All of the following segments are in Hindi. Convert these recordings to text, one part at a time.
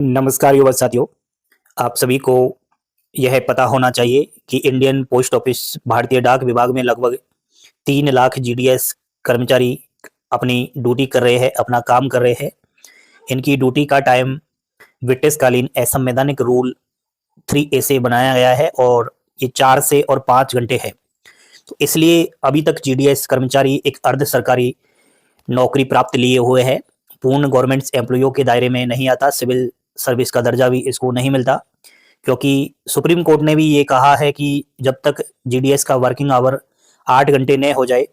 नमस्कार युवा साथियों। आप सभी को यह पता होना चाहिए कि इंडियन पोस्ट ऑफिस भारतीय डाक विभाग में लगभग 3 लाख जीडीएस कर्मचारी अपनी ड्यूटी कर रहे हैं, अपना काम कर रहे हैं। इनकी ड्यूटी का टाइम ब्रिटिशकालीन असंवैधानिक रूल 3A से बनाया गया है और ये 4 से और 5 घंटे है। तो इसलिए अभी तक जीडीएस कर्मचारी एक अर्ध सरकारी नौकरी प्राप्त लिए हुए है, पूर्ण गवर्नमेंट एम्प्लॉइयों के दायरे में नहीं आता, सिविल सर्विस का दर्जा भी इसको नहीं मिलता, क्योंकि सुप्रीम कोर्ट ने भी ये कहा है कि जब तक जीडीएस का वर्किंग आवर 8 घंटे न हो जाए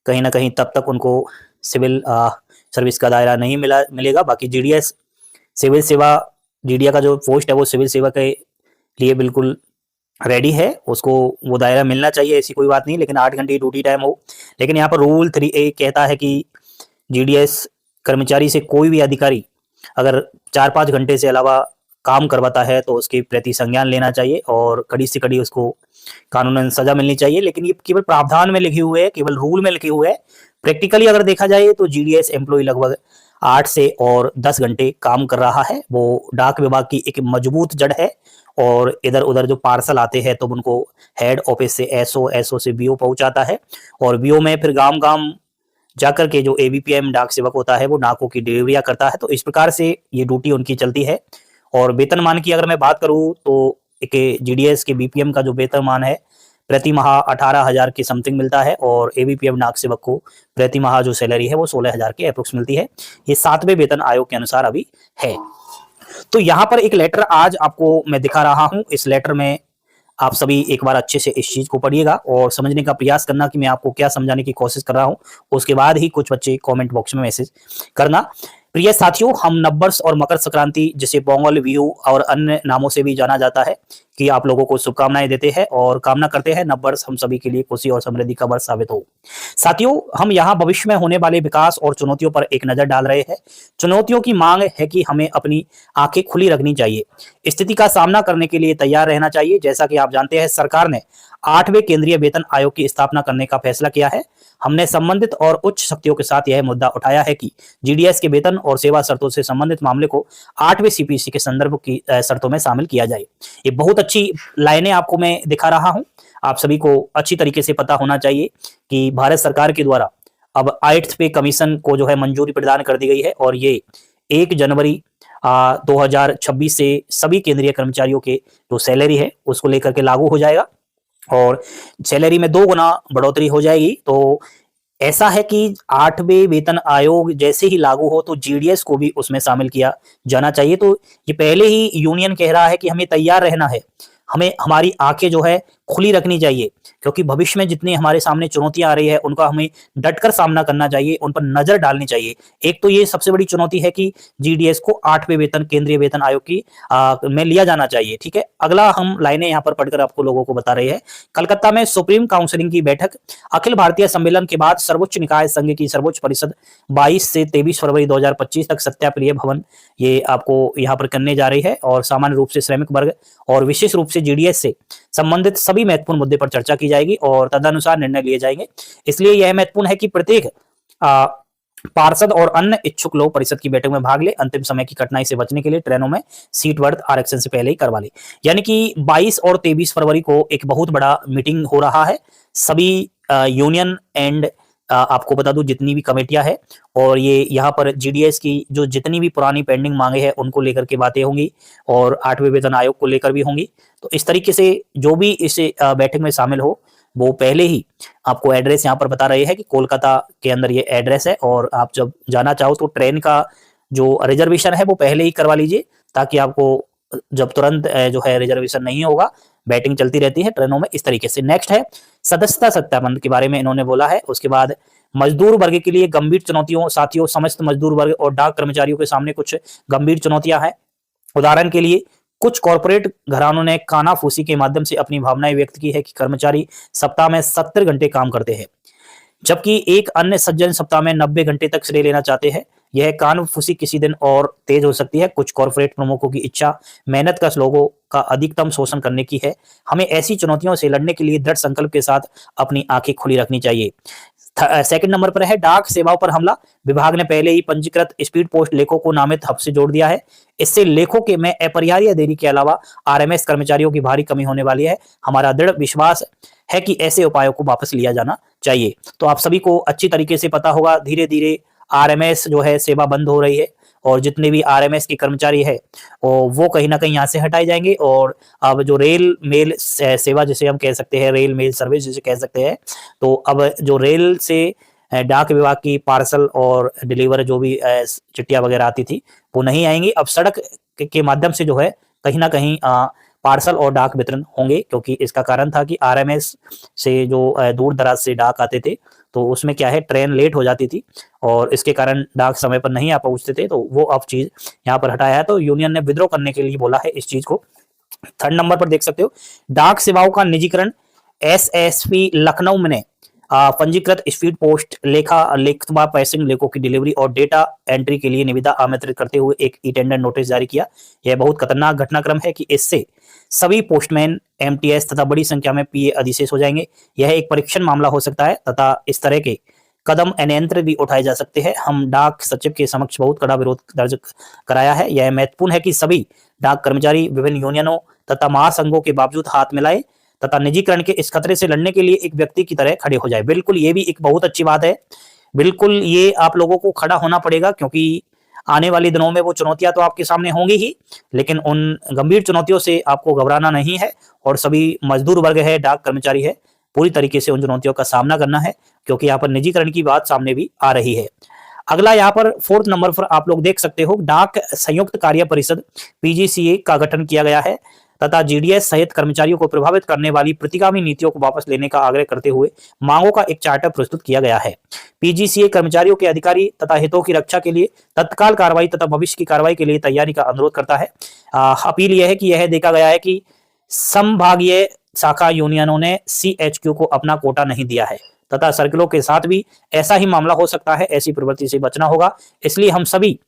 कहीं ना कहीं तब तक उनको सिविल सर्विस का दायरा नहीं मिलेगा। बाकी जीडीएस सिविल सेवा जीडीए का जो पोस्ट है वो सिविल सेवा के लिए बिल्कुल रेडी है, उसको वो दायरा मिलना चाहिए, ऐसी कोई बात नहीं, लेकिन 8 घंटे ड्यूटी टाइम हो। लेकिन यहाँ पर रूल 3A कहता है कि जीडीएस कर्मचारी से कोई भी अधिकारी अगर 4-5 घंटे से अलावा काम करवाता है तो उसके प्रति संज्ञान लेना चाहिए और कड़ी से कड़ी उसको कानूनन सजा मिलनी चाहिए। लेकिन ये केवल प्रावधान में लिखे हुए है, केवल रूल में लिखे हुए है। प्रैक्टिकली अगर देखा जाए तो जीडीएस एम्प्लॉय लगभग 8 से और 10 घंटे काम कर रहा है। वो डाक विभाग की एक मजबूत जड़ है और इधर उधर जो पार्सल आते हैं तो उनको हेड ऑफिस से एसओ से बीओ पहुंचाता है और बीओ में फिर गांव गांव जाकर के जो एबीपीएम डाक सेवक होता है वो डाकों की डिलीवरियां करता है। तो इस प्रकार से ये ड्यूटी उनकी चलती है। और वेतनमान की अगर मैं बात करूं तो एक जीडीएस के बीपीएम का जो वेतनमान है प्रति माह 18,000 के समथिंग मिलता है और एबीपीएम डाक सेवक को प्रति माह जो सैलरी है वो 16,000 के अप्रोक्स मिलती है। ये 7वें वेतन आयोग के अनुसार अभी है। तो यहाँ पर एक लेटर आज आपको मैं दिखा रहा हूं। इस लेटर में आप सभी एक बार अच्छे से इस चीज को पढ़िएगा और समझने का प्रयास करना कि मैं आपको क्या समझाने की कोशिश कर रहा हूं। उसके बाद ही कुछ बच्चे कमेंट बॉक्स में मैसेज करना। प्रिय साथियों, हम नववर्ष और मकर संक्रांति जिसे पोंगल बिहू और अन्य नामों से भी जाना जाता है कि आप लोगों को शुभकामनाएं देते हैं और कामना करते हैं नववर्ष हम सभी के लिए खुशी और समृद्धि का वर्ष साबित हो। साथियों, हम यहाँ भविष्य में होने वाले विकास और चुनौतियों पर एक नजर डाल रहे हैं। चुनौतियों की मांग है कि हमें अपनी आंखें खुली रखनी चाहिए, स्थिति का सामना करने के लिए तैयार रहना चाहिए। जैसा कि आप जानते हैं, सरकार ने 8वें केंद्रीय वेतन आयोग की स्थापना करने का फैसला किया है। हमने संबंधित और उच्च शक्तियों के साथ यह मुद्दा उठाया है कि जीडीएस के वेतन और सेवा शर्तों से संबंधित मामले को 8वें सीपीसी के संदर्भ की शर्तों में शामिल किया जाए। ये बहुत अच्छी लाइनें आपको मैं दिखा रहा हूं। आप सभी को अच्छी तरीके से पता होना चाहिए कि भारत सरकार के द्वारा अब 8th पे कमीशन को जो है मंजूरी प्रदान कर दी गई है और ये 1 जनवरी 2026 से सभी केंद्रीय कर्मचारियों के जो सैलरी है उसको लेकर के लागू हो जाएगा और सैलरी में 2 गुना बढ़ोतरी हो जाएगी। तो ऐसा है कि 8वें वेतन आयोग जैसे ही लागू हो तो जीडीएस को भी उसमें शामिल किया जाना चाहिए। तो ये पहले ही यूनियन कह रहा है कि हमें तैयार रहना है, हमें हमारी आंखें जो है खुली रखनी चाहिए, क्योंकि भविष्य में जितनी हमारे सामने चुनौतियां आ रही है उनका हमें डटकर सामना करना चाहिए, उन पर नजर डालनी चाहिए। एक तो ये सबसे बड़ी चुनौती है कि जीडीएस को 8वें वेतन केंद्रीय वेतन आयोग की में लिया जाना चाहिए। ठीक है, अगला हम लाइनें यहाँ पर पढ़कर आपको लोगों को बता रहे हैं। कलकत्ता में सुप्रीम काउंसिलिंग की बैठक। अखिल भारतीय सम्मेलन के बाद सर्वोच्च निकाय संघ की सर्वोच्च परिषद 22 से 23 फरवरी 2025 तक सत्याप्रिय भवन ये आपको यहाँ पर करने जा रही है और सामान्य रूप से श्रमिक वर्ग और विशेष रूप से जीडीएस से संबंधित सभी महत्वपूर्ण मुद्दे पर चर्चा की जाएगी और तदनुसार निर्णय लिए जाएंगे। इसलिए यह महत्वपूर्ण है कि प्रत्येक पार्षद और अन्य इच्छुक लोग परिषद की बैठक में भाग ले। अंतिम समय की कठिनाई से बचने के लिए ट्रेनों में सीट वर्थ आरक्षण से पहले ही करवा ले। यानी कि 22 और 23 फरवरी को एक बहुत बड़ा मीटिंग हो रहा है। सभी यूनियन एंड आपको बता दूं जितनी भी कमेटियां हैं और ये यहाँ पर जीडीएस की जो जितनी भी पुरानी पेंडिंग मांगे हैं उनको लेकर के बातें होंगी और 8वें वेतन आयोग को लेकर भी होंगी। तो इस तरीके से जो भी इस बैठक में शामिल हो वो पहले ही आपको एड्रेस यहाँ पर बता रहे हैं कि कोलकाता के अंदर ये एड्रेस है और आप जब जाना चाहो तो ट्रेन का जो रिजर्वेशन है वो पहले ही करवा लीजिए, ताकि आपको जब तुरंत जो है रिजर्वेशन नहीं होगा। बैटिंग चलती रहती है ट्रेनों में इस तरीके से। नेक्स्ट है सदस्यता सत्यापन के बारे में इन्होंने बोला है। उसके बाद मजदूर वर्ग के लिए गंभीर चुनौतियों। साथियों, समस्त मजदूर वर्ग और डाक कर्मचारियों के सामने कुछ गंभीर चुनौतियां हैं। उदाहरण के लिए कुछ कॉरपोरेट घरानों ने कानाफूसी के माध्यम से अपनी भावनाएं व्यक्त की है कि कर्मचारी सप्ताह में 70 घंटे काम करते हैं, जबकि एक अन्य सज्जन सप्ताह में 90 घंटे तक श्रेय लेना चाहते हैं। यह कानफूसी किसी दिन और तेज हो सकती है। कुछ कॉर्पोरेट प्रमुखों की इच्छा मेहनत कश लोगों का अधिकतम शोषण करने की है। हमें ऐसी चुनौतियों से लड़ने के लिए दृढ़ संकल्प के साथ अपनी आंखें खुली रखनी चाहिए। सेकंड नंबर पर है डाक सेवाओं पर हमला। विभाग ने पहले ही पंजीकृत स्पीड पोस्ट लेखों को नामित हब से जोड़ दिया है। इससे लेखों के में अपरिहार्य देरी के अलावा आरएमएस कर्मचारियों की भारी कमी होने वाली है। हमारा दृढ़ विश्वास है कि ऐसे उपायों को वापस लिया जाना चाहिए। तो आप सभी को अच्छी तरीके से पता होगा, धीरे धीरे आरएमएस जो है सेवा बंद हो रही है और जितने भी आरएमएस के कर्मचारी है वो कहीं ना कहीं यहाँ से हटाए जाएंगे। और अब जो रेल मेल सेवा जिसे हम कह सकते हैं, रेल मेल सर्विस जिसे कह सकते हैं, तो अब जो रेल से डाक विभाग की पार्सल और डिलीवर जो भी चिट्ठियां वगैरह आती थी वो नहीं आएंगी। अब सड़क के माध्यम से जो है कहीं ना कहीं पार्सल और डाक वितरण होंगे, क्योंकि इसका कारण था कि आरएमएस से जो दूर दराज से डाक आते थे तो उसमें क्या है, ट्रेन लेट हो जाती थी और इसके कारण डाक समय पर नहीं आ पहुंचते थे। तो वो अब चीज यहाँ पर हटाया है, तो यूनियन ने विद्रोह करने के लिए बोला है इस चीज को। थर्ड नंबर पर देख सकते हो, डाक सेवाओं का निजीकरण। एसएसपी लखनऊ ने पंजीकृत स्पीड पोस्ट लेखवा पैसिंग लेखों की डिलीवरी और डेटा एंट्री के लिए निविदा आमंत्रित करते हुए एक ई टेंडर नोटिस जारी किया। यह बहुत खतरनाक घटनाक्रम है कि इससे सभी पोस्टमैन, एमटीएस तथा बड़ी संख्या में पीए अधिशेष हो जाएंगे। यह एक परीक्षण मामला हो सकता है तथा इस तरह के कदम अनियंत्रित भी उठाए जा सकते हैं। हम डाक सचिव के समक्ष बहुत कड़ा विरोध दर्ज कराया है। यह महत्वपूर्ण है कि सभी डाक कर्मचारी विभिन्न यूनियनों तथा महासंघों के बावजूद हाथ मिलाए तथा निजीकरण के इस खतरे से लड़ने के लिए एक व्यक्ति की तरह खड़े हो जाए। बिल्कुल, ये भी एक बहुत अच्छी बात है। बिल्कुल ये आप लोगों को खड़ा होना पड़ेगा, क्योंकि आने वाले दिनों में वो चुनौतियां तो आपके सामने होंगी ही, लेकिन उन गंभीर चुनौतियों से आपको घबराना नहीं है। और सभी मजदूर वर्ग है, डाक कर्मचारी है, पूरी तरीके से उन चुनौतियों का सामना करना है, क्योंकि यहाँ पर निजीकरण की बात सामने भी आ रही है। अगला यहाँ पर फोर्थ नंबर पर आप लोग देख सकते हो, डाक संयुक्त कार्य परिषद पीजीसीए का गठन किया गया है तथा जीडीएस सहित कर्मचारियों को प्रभावित करने वाली प्रतिगामी नीतियों को वापस लेने का आग्रह करते हुए मांगों का एक चार्टर प्रस्तुत किया गया है। पीजीसीए कर्मचारियों के अधिकारी तथा हितों की रक्षा के लिए तत्काल कार्रवाई तथा भविष्य की कार्रवाई के लिए तैयारी का अनुरोध करता है। अपील यह है कि यह देखा गया है कि संभागीय शाखा यूनियनों ने सीएचक्यू को अपना कोटा नहीं दिया है तथा सर्कलों के साथ भी ऐसा ही मामला हो सकता है। ऐसी प्रवृत्ति से बचना होगा। इसलिए हम सभी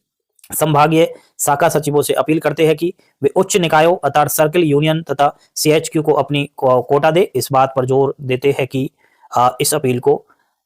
संभागीय शाखा सचिवों से अपील करते हैं कि वे उच्च निकायों अर्थात सर्कल यूनियन तथा सीएचक्यू को अपनी कोटा दे। इस बात पर जोर देते हैं कि इस अपील को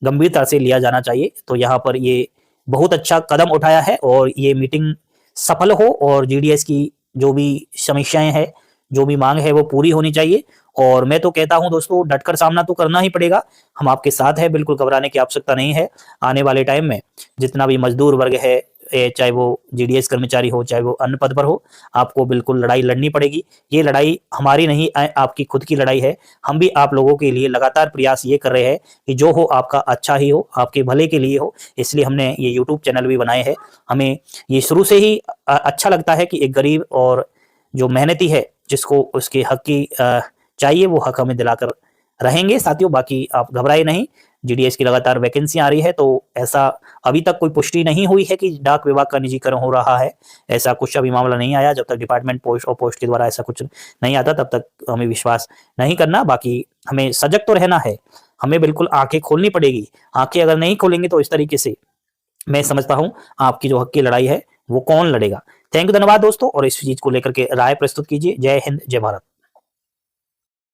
गंभीरता से लिया जाना चाहिए। तो यहाँ पर ये बहुत अच्छा कदम उठाया है और ये मीटिंग सफल हो और जीडीएस की जो भी समस्याएं हैं, जो भी मांग है वो पूरी होनी चाहिए। और मैं तो कहता हूं दोस्तों, डटकर सामना तो करना ही पड़ेगा। हम आपके साथ हैं, बिल्कुल घबराने की आवश्यकता नहीं है। आने वाले टाइम में जितना भी मजदूर वर्ग है, चाहे वो जीडीएस कर्मचारी हो, चाहे वो अन्य पद पर हो, आपको बिल्कुल लड़ाई लड़नी पड़ेगी। ये लड़ाई हमारी नहीं, आपकी खुद की लड़ाई है। हम भी आप लोगों के लिए लगातार प्रयास ये कर रहे हैं कि जो हो आपका अच्छा ही हो, आपके भले के लिए हो। इसलिए हमने ये यूट्यूब चैनल भी बनाए हैं। हमें ये शुरू से ही अच्छा लगता है कि एक गरीब और जो मेहनती है, जिसको उसके हक की चाहिए, वो हक हमें दिलाकर रहेंगे साथियों। बाकी आप घबराए नहीं, जीडीएस की लगातार वैकेंसी आ रही है, तो ऐसा अभी तक कोई पुष्टि नहीं हुई है कि डाक विभाग का निजीकरण हो रहा है। ऐसा कुछ अभी मामला नहीं आया। जब तक डिपार्टमेंट पोस्ट और पोस्ट के द्वारा ऐसा कुछ नहीं आता, तब तक हमें विश्वास नहीं करना। बाकी हमें सजग तो रहना है, हमें बिल्कुल आंखें खोलनी पड़ेगी। आंखें अगर नहीं खोलेंगे तो इस तरीके से मैं समझता हूं आपकी जो हक की लड़ाई है वो कौन लड़ेगा। थैंक यू, धन्यवाद दोस्तों। और इस चीज को लेकर के राय प्रस्तुत कीजिए। जय हिंद, जय भारत।